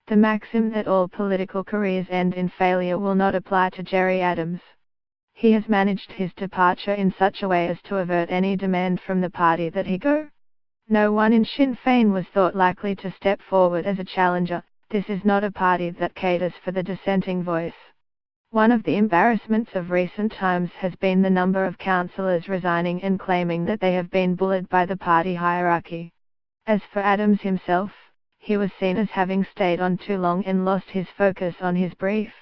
The maxim that all political careers end in failure will not apply to Gerry Adams. He has managed his departure in such a way as to avert any demand from the party that he go. No one in Sinn Féin was thought likely to step forward as a challenger. This is not a party that caters for the dissenting voice. One of the embarrassments of recent times has been the number of councillors resigning and claiming that they have been bullied by the party hierarchy. As for Adams himself, he was seen as having stayed on too long and lost his focus on his brief.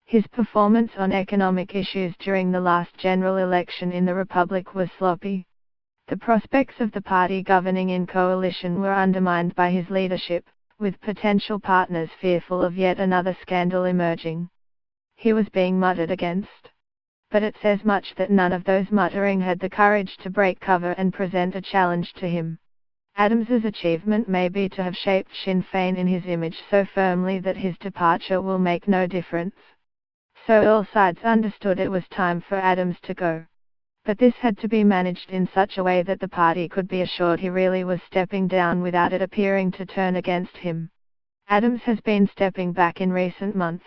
His performance on economic issues during the last general election in the Republic was sloppy. The prospects of the party governing in coalition were undermined by his leadership, with potential partners fearful of yet another scandal emerging. He was being muttered against. But it says much that none of those muttering had the courage to break cover and present a challenge to him. Adams's achievement may be to have shaped Sinn Féin in his image so firmly that his departure will make no difference. So all sides understood it was time for Adams to go. But this had to be managed in such a way that the party could be assured he really was stepping down without it appearing to turn against him. Adams has been stepping back in recent months.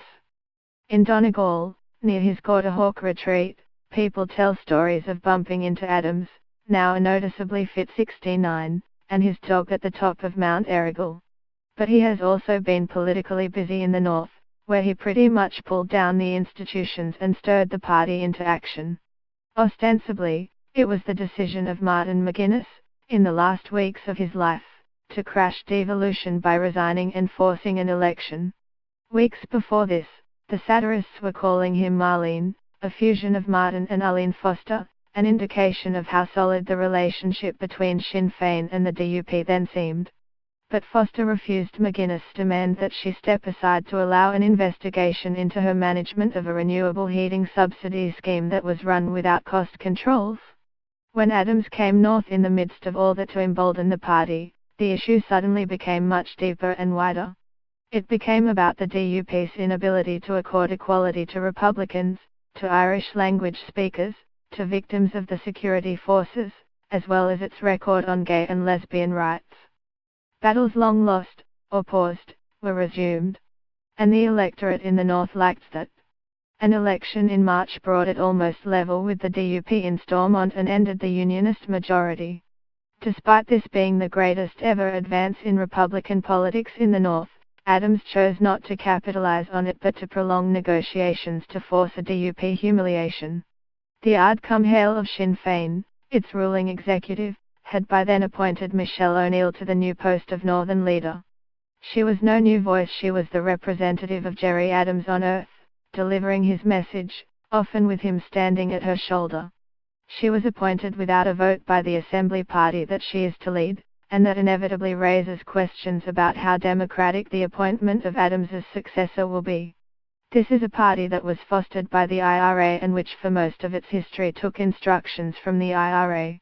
In Donegal, near his Quarterhawk retreat, people tell stories of bumping into Adams, now a noticeably fit 69, and his dog at the top of Mount Errigal. But he has also been politically busy in the north, where he pretty much pulled down the institutions and stirred the party into action. Ostensibly, it was the decision of Martin McGuinness, in the last weeks of his life, to crash devolution by resigning and forcing an election. Weeks before this, the satirists were calling him Marlene, a fusion of Martin and Arlene Foster, an indication of how solid the relationship between Sinn Féin and the DUP then seemed. But Foster refused McGuinness' demand that she step aside to allow an investigation into her management of a renewable heating subsidy scheme that was run without cost controls. When Adams came north in the midst of all that to embolden the party, the issue suddenly became much deeper and wider. It became about the DUP's inability to accord equality to Republicans, to Irish language speakers, to victims of the security forces, as well as its record on gay and lesbian rights. Battles long lost, or paused, were resumed. And the electorate in the north liked that. An election in March brought it almost level with the DUP in Stormont and ended the Unionist majority. Despite this being the greatest ever advance in Republican politics in the north, Adams chose not to capitalize on it but to prolong negotiations to force a DUP humiliation. The Ard cum Hail of Sinn Féin, its ruling executive, had by then appointed Michelle O'Neill to the new post of Northern Leader. She was no new voice, she was the representative of Gerry Adams on earth, delivering his message, often with him standing at her shoulder. She was appointed without a vote by the Assembly Party that she is to lead, and that inevitably raises questions about how democratic the appointment of Adams's successor will be. This is a party that was fostered by the IRA and which for most of its history took instructions from the IRA.